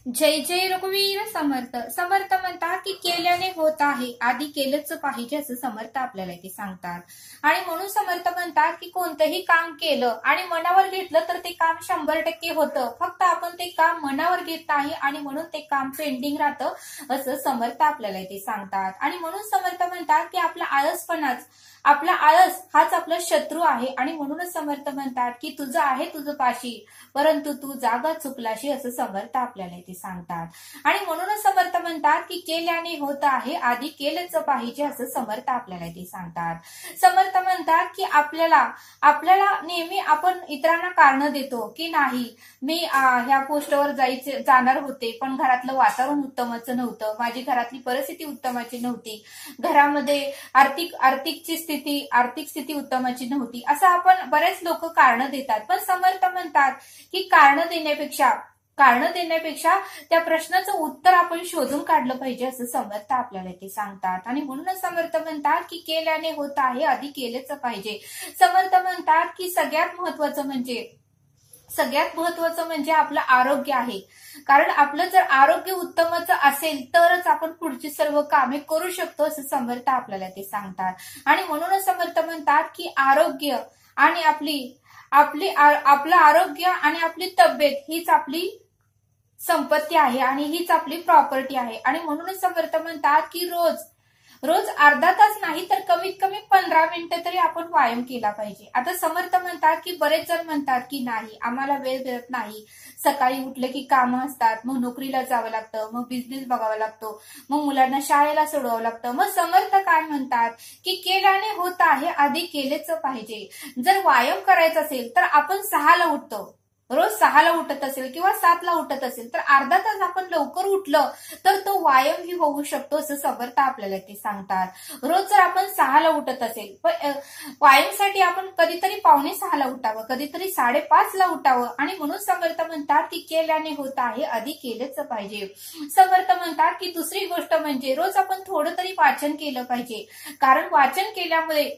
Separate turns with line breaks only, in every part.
जय जय रघुवीर समर्थ. समर्थ म्हणतात की केल्याने होत आहे, आधी केलंच पाहिजे असं समर्थ आपल्याला इथे सांगतात. आणि म्हणून समर्थ म्हणतात की कोणतंही काम केलं आणि मनावर घेतलं तर ते काम 100% होतं. फक्त आपण ते काम मनावर घेत नाही आणि म्हणून ते काम पेंडिंग राहतं असं समर्थ आपल्याला इथे सांगतात. आणि म्हणून समर्थ म्हणतात की आपला आळस हाच आपला शत्रू आहे. आणि म्हणूनच समर्थ म्हणतात की तुझं आहे तुझं पाशी, परंतु तू जागा चुकलाशी असं समर्थ आपल्याला इथे सांगतात. आणि म्हणूनच समर्थ म्हणतात की केल्याने होत आहे, आधी केलंच पाहिजे असं समर्थ आपल्याला इथे सांगतात. समर्थ म्हणतात की आपल्याला नेहमी आपण इतरांना कारण देतो की नाही मी ह्या पोस्टवर जाणार होते, पण घरातलं वातावरण उत्तमाचं नव्हतं, माझी घरातली परिस्थिती उत्तमाची नव्हती, घरामध्ये आर्थिक स्थिती उत्तमाची नव्हती, असं आपण बरेच लोक कारण देतात. पण समर्थ म्हणतात की कारण देण्यापेक्षा त्या प्रश्नाचं उत्तर आपण शोधून काढलं पाहिजे असं समर्थ आपल्याला ते सांगतात. आणि म्हणूनच समर्थ म्हणतात की केल्याने होत आहे, आधी केलेच पाहिजे. समर्थ म्हणतात की सगळ्यात महत्वाचं म्हणजे आपलं आरोग्य आहे. कारण आपलं जर आरोग्य उत्तमच असेल तरच आपण पुढची सर्व कामे करू शकतो असं समर्थ आपल्याला ते सांगतात. आणि म्हणूनच समर्थ म्हणतात की आरोग्य आणि आपलं आरोग्य आणि आपली तब्येत हीच आपली संपत्ती आहे आणि हीच आपली प्रॉपर्टी आहे. आणि म्हणूनच समर्थ म्हणतात की रोज अर्धा तास नाही तर कमीत कमी 15 मिनिटं तरी आपण व्यायाम केला पाहिजे. आता समर्थ म्हणतात की बरेच जण म्हणतात की नाही आम्हाला वेळ मिळत नाही, सकाळी उठलं की कामं असतात, मग नोकरीला जावं लागतं, मग बिझनेस बघावा लागतो, मग मुलांना शाळेला सोडवावं लागतं. मग समर्थ काय म्हणतात की केल्याने होत आहे, आधी केलेच पाहिजे. जर व्यायाम करायचा असेल तर आपण 6ला उठतो, रोज 6ला उठत असेल किंवा 7ला उठत असेल तर अर्धा तास आपण लवकर उठलं तर तो व्यायाम ही होऊ शकतो असं समर्थ आपल्याला ते सांगतात. रोज जर आपण 6ला उठत असेल व्यायामसाठी आपण कधीतरी 5:45ला उठावं, कधीतरी 5:30ला उठावं. आणि म्हणून समर्थ म्हणतात की केल्याने होत आहे, आधी केलेच पाहिजे. समर्थ म्हणतात की दुसरी गोष्ट म्हणजे रोज आपण थोडं तरी वाचन केलं पाहिजे. कारण वाचन केल्यामुळे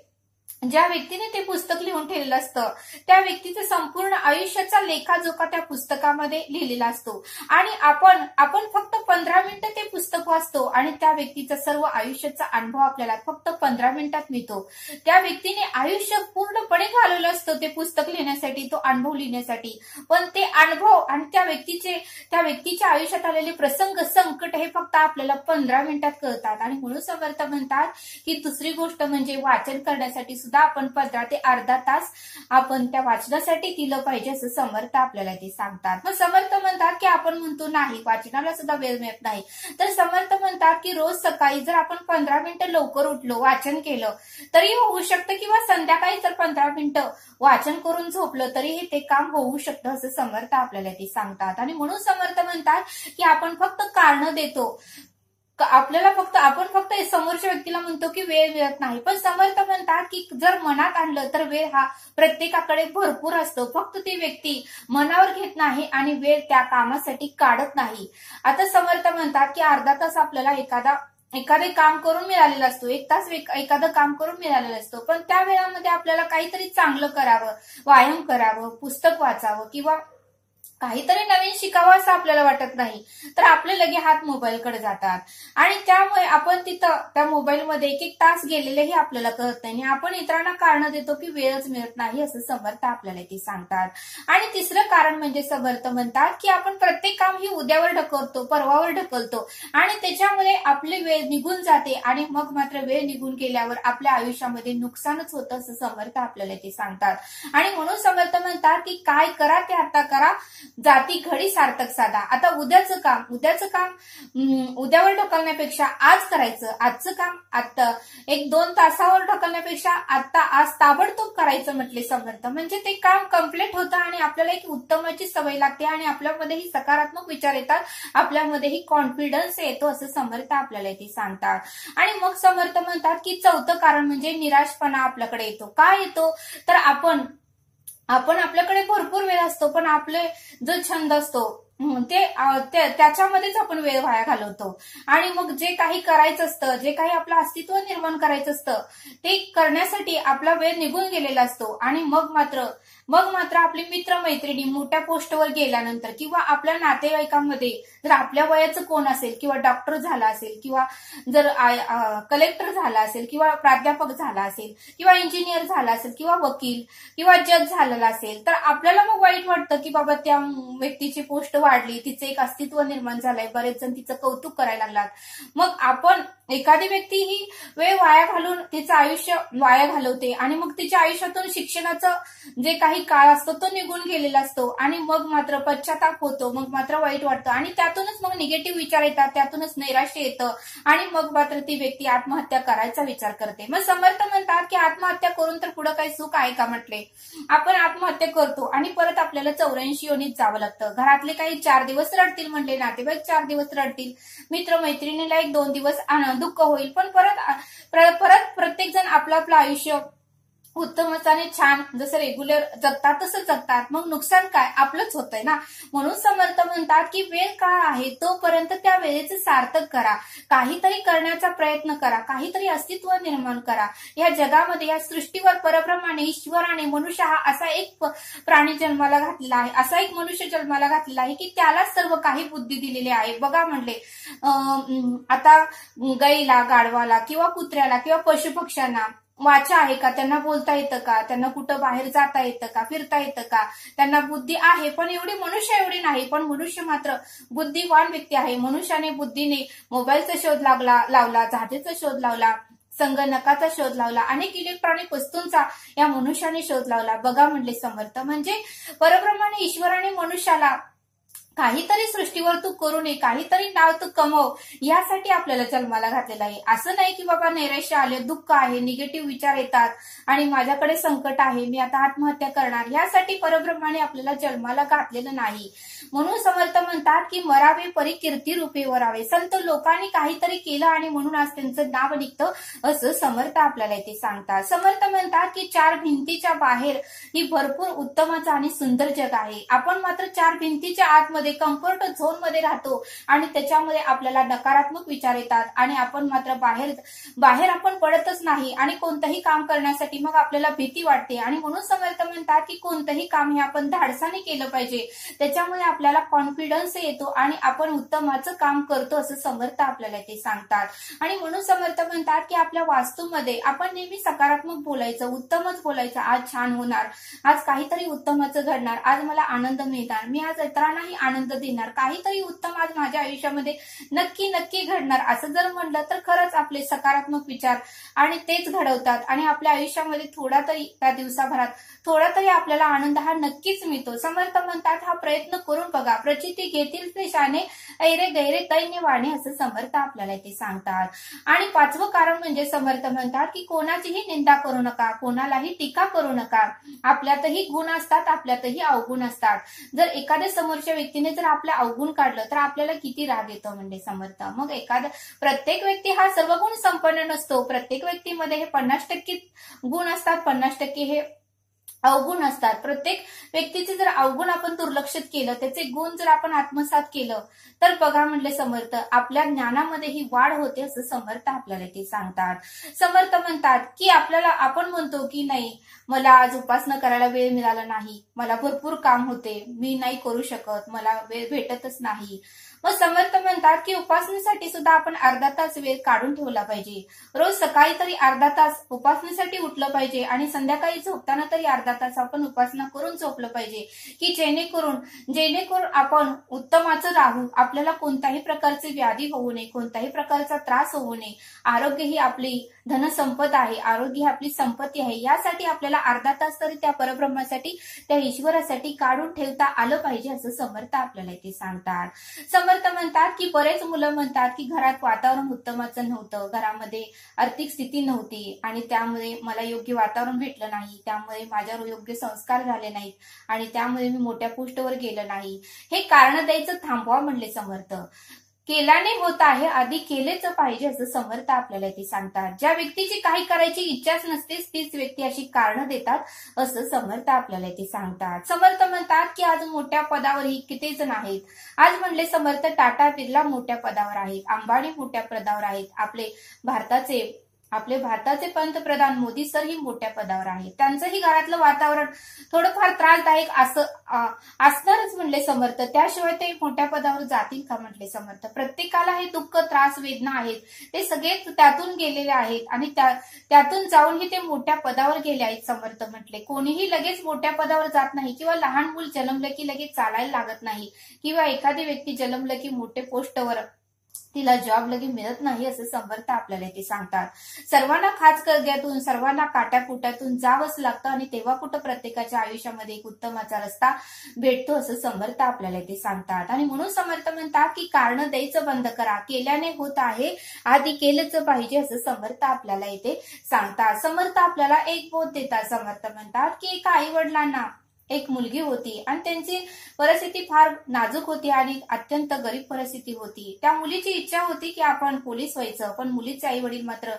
ज्या व्यक्तीने ते पुस्तक लिहून ठेवलेलं असतं त्या व्यक्तीचं संपूर्ण आयुष्याचा लेखाजोखा त्या पुस्तकामध्ये लिहिलेला असतो. आणि आपण फक्त 15 मिनिटं ते पुस्तक वाचतो आणि त्या व्यक्तीचा सर्व आयुष्याचा अनुभव आपल्याला फक्त 15 मिनिटात मिळतो. त्या व्यक्तीने आयुष्य पूर्णपणे घालवलं असतं ते पुस्तक लिहिण्यासाठी, तो अनुभव लिहिण्यासाठी, पण ते अनुभव आणि त्या व्यक्तीच्या आयुष्यात आलेले प्रसंग संकट हे फक्त आपल्याला 15 मिनिटात कळतात. आणि म्हणून समर्थ म्हणतात की दुसरी गोष्ट म्हणजे वाचन करण्यासाठी सुद्धा आपण 15 ते अर्धा तास आपण त्या वाचनासाठी दिलं पाहिजे असं समर्थ आपल्याला ते सांगतात. मग समर्थ म्हणतात की आपण म्हणतो नाही वाचनाला सुद्धा वेळ मिळत नाही, तर समर्थ म्हणतात की रोज सकाळी जर आपण 15 मिनिटं लवकर उठलो, वाचन केलं तरी होऊ शकतं, किंवा संध्याकाळी जर 15 मिनिटं वाचन करून झोपलं तरीही ते काम होऊ शकतं असं समर्थ आपल्याला ते सांगतात. आणि म्हणून समर्थ म्हणतात की आपण फक्त कारण देतो, आपण फक्त समोरच्या व्यक्तीला म्हणतो की वेळ मिळत नाही, पण समर्थ म्हणतात की जर मनात आणलं तर वेळ हा प्रत्येकाकडे भरपूर असतो, फक्त ती व्यक्ती मनावर घेत नाही आणि वेळ त्या कामासाठी काढत नाही. आता समर्थ म्हणतात की अर्धा तास आपल्याला एखादे काम करून मिळालेलं असतो, 1 तास एखादं काम करून मिळालेलं असतो, पण त्या वेळामध्ये आपल्याला काहीतरी चांगलं करावं, व्यायाम करावं, पुस्तक वाचावं किंवा काहीतरी नवीन शिकावं असं आपल्याला वाटत नाही, तर आपले लगे हात मोबाईलकडे जातात आणि त्यामुळे आपण तिथं त्या मोबाईलमध्ये 1-1 तास गेलेलेही आपल्याला कळत नाही. आपण इतरांना कारण देतो की वेळच मिळत नाही असं समर्थ आपल्याला ते सांगतात. आणि तिसरं कारण म्हणजे समर्थ म्हणतात की आपण प्रत्येक काम ही उद्यावर ढकलतो, परवावर ढकलतो आणि त्याच्यामुळे आपली वेळ निघून जाते आणि मग मात्र वेळ निघून गेल्यावर आपल्या आयुष्यामध्ये नुकसानच होतं असं समर्थ आपल्याला ते सांगतात. आणि म्हणून समर्थ म्हणतात की काय करा ते आता करा, जाती घडी सार्थक साधा. आता उद्याचं काम उद्यावर ढकलण्यापेक्षा आज करायचं, आजचं काम आता 1-2 तासावर ढकलण्यापेक्षा आज ताबडतोब करायचं म्हटले समर्थ, म्हणजे ते काम कम्प्लीट होतं आणि आपल्याला एक उत्तमाची सवय लागते आणि आपल्यामध्येही सकारात्मक विचार येतात, आपल्यामध्येही कॉन्फिडन्स येतो असं समर्थ आपल्याला ते सांगतात. आणि मग समर्थ म्हणतात की चौथं कारण म्हणजे निराशपणा आपल्याकडे येतो. काय येतो तर आपण आपल्याकडे भरपूर वेळ असतो, पण आपले जो छंद असतो त्याच्यामध्येच आपण वेळ वाया घालवतो आणि मग जे काही करायचं असतं, जे काही आपलं अस्तित्व निर्माण करायचं असतं ते करण्यासाठी आपला वेळ निघून गेलेला असतो आणि मग मात्र आपले मित्रमैत्रिणी मोठ्या पोस्टवर गेल्यानंतर किंवा आपल्या नातेवाईकांमध्ये जर आपल्या वयाचं कोण असेल किंवा डॉक्टर झाला असेल किंवा जर कलेक्टर झाला असेल किंवा प्राध्यापक झाला असेल किंवा इंजिनियर झाला असेल किंवा वकील किंवा जज झालेला असेल तर आपल्याला मग वाईट वाटतं की बाबा त्या व्यक्तीची पोस्ट वाढली, तिचं एक अस्तित्व निर्माण झालंय, बरेच जण तिचं कौतुक करायला लागलात. मग आपण एखादी व्यक्ती ही वेळ वाया घालून तिचं आयुष्य वाया घालवते आणि मग तिच्या आयुष्यातून शिक्षणाचं जे काही काळ असतो तो निघून गेलेला असतो आणि मग मात्र पश्चाताप होतो, मग मात्र वाईट वाटतं आणि त्यातूनच मग निगेटिव्ह विचार येतात, त्यातूनच नैराश्य येतं आणि मग मात्र ती व्यक्ती आत्महत्या करायचा विचार करते. मग समर्थ म्हणतात की आत्महत्या करून तर पुढे काही सुख आहे का म्हटले. आपण आत्महत्या करतो आणि परत आपल्याला 84 योनीत जावं लागतं. घरातले काही 4 दिवस रडतील म्हणले, नातेवाईक 4 दिवस रडतील, मित्रमैत्रिणीला 1-2 दिवस दुःख होईल, पण परत प्रत्येक जण आपलं आयुष्य उत्तमच आणि छान जसं रेग्युलर जगतात तसं जगतात. मग नुकसान काय आपलंच होतंय ना. म्हणून समर्थ म्हणतात की वेळ काळ आहे तोपर्यंत त्या वेळेचं सार्थक करा, काहीतरी करण्याचा प्रयत्न करा, काहीतरी अस्तित्व निर्माण करा. या जगामध्ये या सृष्टीवर परब्रह्माने ईश्वराने मनुष्य हा असा एक प्राणी जन्माला घातलेला आहे, असा एक मनुष्य जन्माला घातलेला आहे की त्याला सर्व काही बुद्धी दिलेली आहे. बघा म्हणले आता गाईला, गाढवाला किंवा कुत्र्याला किंवा पशुपक्ष्यांना वाचा आहे का, त्यांना बोलता येतं का, त्यांना कुठं बाहेर जाता येतं का, फिरता येतं का, त्यांना बुद्धी आहे पण मनुष्य एवढी नाही. पण मनुष्य मात्र बुद्धिवान व्यक्ती आहे. मनुष्याने बुद्धीने मोबाईलचा शोध लावला, जहाजाचा शोध लावला, संगणकाचा शोध लावला, अनेक इलेक्ट्रॉनिक वस्तूंचा या मनुष्याने शोध लावला. बघा म्हणले समर्थ, म्हणजे परब्रह्माने ईश्वराने मनुष्याला काहीतरी सृष्टीवर तू करू नये, काहीतरी नाव तू कमव यासाठी आपल्याला जन्माला घातलेला आहे. असं नाही की बाबा नैराश्य आले, दुःख आहे, निगेटिव्ह विचार येतात आणि माझ्याकडे संकट आहे, मी आता आत्महत्या करणार, यासाठी परब्रह्माने आपल्याला जन्माला घातलेलं नाही. म्हणून समर्थ म्हणतात की मरावे परी कीर्ती रूपे वरावे. संत लोकांनी काहीतरी केलं आणि म्हणून आज त्यांचं नाव निघतं असं समर्थ आपल्याला इथे सांगतात. समर्थ म्हणतात की 4 भिंतीच्या बाहेर ही भरपूर उत्तमाचं आणि सुंदर जग आहे. आपण मात्र 4 भिंतीच्या आतमध्ये कम्फर्ट झोन मध्ये राहतो आणि त्याच्यामध्ये आपल्याला नकारात्मक विचार येतात आणि आपण मात्र बाहेर आपण पडतच नाही आणि कोणतंही काम करण्यासाठी मग आपल्याला भीती वाटते. आणि म्हणून समर्थ म्हणतात की कोणतंही काम हे आपण धाडसाने केलं पाहिजे, त्याच्यामुळे आपल्याला कॉन्फिडन्स येतो आणि आपण उत्तमाचं काम करतो असं समर्थ आपल्याला ते सांगतात. आणि म्हणून समर्थ म्हणतात की आपल्या वास्तूमध्ये आपण नेहमी सकारात्मक बोलायचं, उत्तमच बोलायचं. आज छान होणार, आज काहीतरी उत्तमाचं घडणार, आज मला आनंद मिळणार, मी आज इतरांनाही आनंद देणार, काहीतरी उत्तम आज माझ्या आयुष्यामध्ये नक्की घडणार असं जर म्हणलं तर खरंच आपले सकारात्मक विचार आणि तेच घडवतात आणि आपल्या आयुष्यामध्ये थोडा तरी त्या दिवसाभरात थोडा तरी आपल्याला आनंद हा नक्कीच मिळतो. समर्थ म्हणतात हा प्रयत्न करून बघा, प्रचिती घेतील ते शाने, ऐरे गैरे दैन्य वाणे असं समर्थ आपल्याला ते सांगतात. आणि 5वं कारण म्हणजे समर्थ म्हणतात की कोणाचीही निंदा करू नका, कोणालाही टीका करू नका. आपल्यातही गुण असतात, आपल्यातही अवगुण असतात. जर एखाद्या समोरच्या व्यक्तीने जर आपलं अवगुण काढलं तर आपल्याला किती राग येतो म्हणजे समर्थ. मग प्रत्येक व्यक्ती हा सर्व गुण संपन्न नसतो. प्रत्येक व्यक्तीमध्ये हे 50% गुण असतात, 50% हे अवगुण असतात. प्रत्येक व्यक्तीचे जर अवगुण आपण दुर्लक्षित केलं, त्याचे गुण जर आपण आत्मसात केलं तर बघा म्हणले समर्थ आपल्या ज्ञानामध्ये ही वाढ होते असं समर्थ आपल्याला ते सांगतात. समर्थ म्हणतात की आपण म्हणतो की नाही मला आज उपासना करायला वेळ मिळाला नाही, मला भरपूर काम होते, मी नाही करू शकत, मला वेळ भेटतच नाही. मग समर्थ म्हणतात की उपासनेसाठी सुद्धा आपण अर्धा तास वेळ काढून ठेवला पाहिजे. रोज सकाळी तरी अर्धा तास उपासनेसाठी उठलं पाहिजे आणि संध्याकाळी झोपताना तरी अर्धा तास आपण उपासना करून झोपलं पाहिजे की जेणेकरून आपण उत्तमाचं राहू, आपल्याला कोणत्याही प्रकारची व्याधी होऊ नये, कोणत्याही प्रकारचा त्रास होऊ नये. आरोग्य ही आपली धनसंपद आहे, आरोग्य ही आपली संपत्ती आहे. यासाठी आपल्याला अर्धा तास तरी त्या परब्रह्मासाठी, त्या ईश्वरासाठी काढून ठेवता आलं पाहिजे असं समर्थ आपल्याला ते सांगतात. समर्थ म्हणतात की बरेच मुलं म्हणतात की घरात वातावरण उत्तमाचं नव्हतं, घरामध्ये आर्थिक स्थिती नव्हती आणि त्यामुळे मला योग्य वातावरण भेटलं नाही, त्यामुळे माझ्यावर योग्य संस्कार झाले नाहीत आणि त्यामुळे मी मोठ्या पोस्टवर गेलो नाही. हे कारण द्यायचं थांबवा म्हणले समर्थ केल्याने होत आहे आधी केलेच पाहिजे असं समर्थ आपल्याला इथे सांगतात. ज्या व्यक्तीची काही करायची इच्छाच नसते तीच व्यक्ती अशी कारणं देतात असं समर्थ आपल्याला इथे सांगतात. समर्थ म्हणतात की आज मोठ्या पदावरही किती जण आहेत. आज म्हणले समर्थ टाटा बिर्ला मोठ्या पदावर आहेत, अंबानी मोठ्या पदावर आहेत, आपले भारताचे पंतप्रधान मोदी सर ही मोठ्या पदावर आहेत. त्यांचंही घरातलं वातावरण थोडंफार त्रासदायक असणारच म्हणले समर्थ, त्याशिवाय ते मोठ्या पदावर जातील का म्हटले समर्थ. प्रत्येकाला हे दुःख त्रास वेदना आहेत, ते सगळे त्यातून गेलेले आहेत आणि त्यातून जाऊनही ते मोठ्या पदावर गेले आहेत समर्थ म्हटले. कोणीही लगेच मोठ्या पदावर जात नाही किंवा लहान मूल जन्मलं की लगेच चालायला लागत नाही किंवा एखादी व्यक्ती जन्मलं की मोठे पोस्टवर तिला जॉब लगे मिळत नाही असं समर्थ आपल्याला ते सांगतात. सर्वांना खाच करग्यातून सर्वांना काट्याकुट्यातून जावंच लागतं आणि तेव्हा कुठं प्रत्येकाच्या आयुष्यामध्ये एक उत्तमाचा रस्ता भेटतो असं समर्थ आपल्याला ते सांगतात. आणि म्हणून समर्थ म्हणतात की कारण द्यायचं बंद करा, केल्याने होत आहे आधी केलंच पाहिजे असं समर्थ आपल्याला इथे सांगतात. समर्थ आपल्याला एक बोध देतात. समर्थ म्हणतात की एका आई वडिलांना एक मुलगी होती आणि त्यांची परिस्थिती फार नाजूक होती आणि अत्यंत गरीब परिस्थिती होती. त्या मुलीची इच्छा होती की आपण पोलीस व्हायचं, पण मुलीचे आई वडील मात्र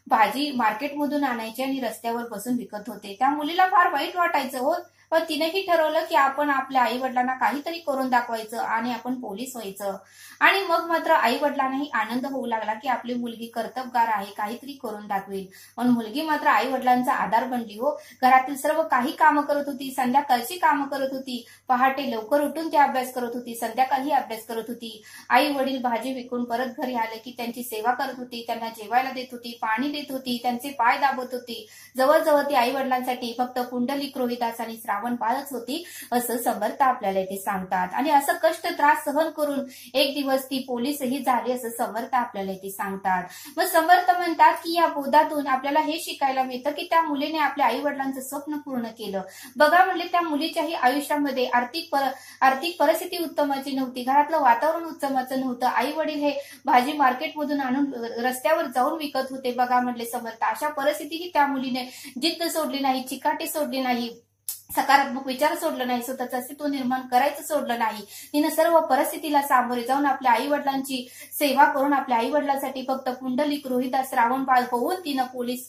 भाजी मार्केटमधून आणायचे आणि रस्त्यावर बसून विकत होते. त्या मुलीला फार वाईट वाटायचं हो, पण तिनेही ठरवलं की आपण आपल्या आई वडिलांना काहीतरी करून दाखवायचं आणि आपण पोलीस व्हायचं. आणि मग मात्र आई वडिलांनाही आनंद होऊ लागला की आपली मुलगी कर्तबगार आहे, काहीतरी करून दाखवेल. पण मुलगी मात्र आई वडिलांचा आधार बनली हो. घरातील सर्व काही कामं करत होती, संध्याकाळची कामं करत होती, पहाटे लवकर उठून ती अभ्यास करत होती, संध्याकाळी अभ्यास करत होती. आई वडील भाजी विकून परत घरी आले की त्यांची सेवा करत होती, त्यांना जेवायला देत होती, पाणी देत होती, त्यांचे पाय दाबत होती. जवळजवळ ती आई वडिलांसाठी फक्त पुंडलिक रोहिदास आणि श्रावण पाळच होती असं समर्थ आपल्याला ते सांगतात. आणि असं कष्ट त्रास सहन करून एक दिवस ती पोलीसही झाली असं समर्थ आपल्याला ते सांगतात. मग समर्थ म्हणतात की या बोधातून आपल्याला हे शिकायला मिळतं की त्या मुलीने आपल्या आई वडिलांचं स्वप्न पूर्ण केलं. बघा म्हणले त्या मुलीच्याही आयुष्यामध्ये आर्थिक परिस्थिती उत्तमाची नव्हती, घरातलं वातावरण उत्तमाचं नव्हतं, आई वडील हे भाजी मार्केटमधून आणून रस्त्यावर जाऊन विकत होते. बघा म्हणले समर्थ अशा परिस्थितीही त्या मुलीने जिद्द सोडली नाही, चिकाटी सोडली नाही, सकारात्मक विचार सोडलं नाही, स्वतःचं अस्तित्व निर्माण करायचं सोडलं नाही. तिनं सर्व परिस्थितीला सामोरे जाऊन आपल्या आई वडिलांची सेवा करून आपल्या आई वडिलांसाठी फक्त पुंडलिक रोहिदास श्रावणबाळ होऊन तिनं पोलीस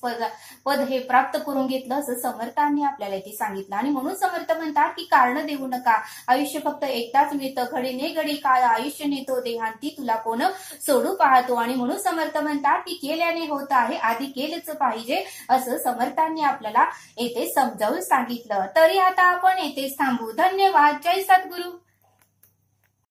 पद हे प्राप्त करून घेतलं असं समर्थांनी आपल्याला इथे सांगितलं. आणि म्हणून समर्थ म्हणतात की कारण देऊ नका, आयुष्य फक्त एकदाच मिळतं, घडी ने घडी काळ आयुष्य नेतो देहांती, तुला कोण सोडू पाहतो. आणि म्हणून समर्थ म्हणतात की केल्याने होत आहे आधी केलंच पाहिजे असं समर्थांनी आपल्याला येथे समजावून सांगितलं. तरी आता आपण येथेच थांबू. धन्यवाद. जय सद्गुरू.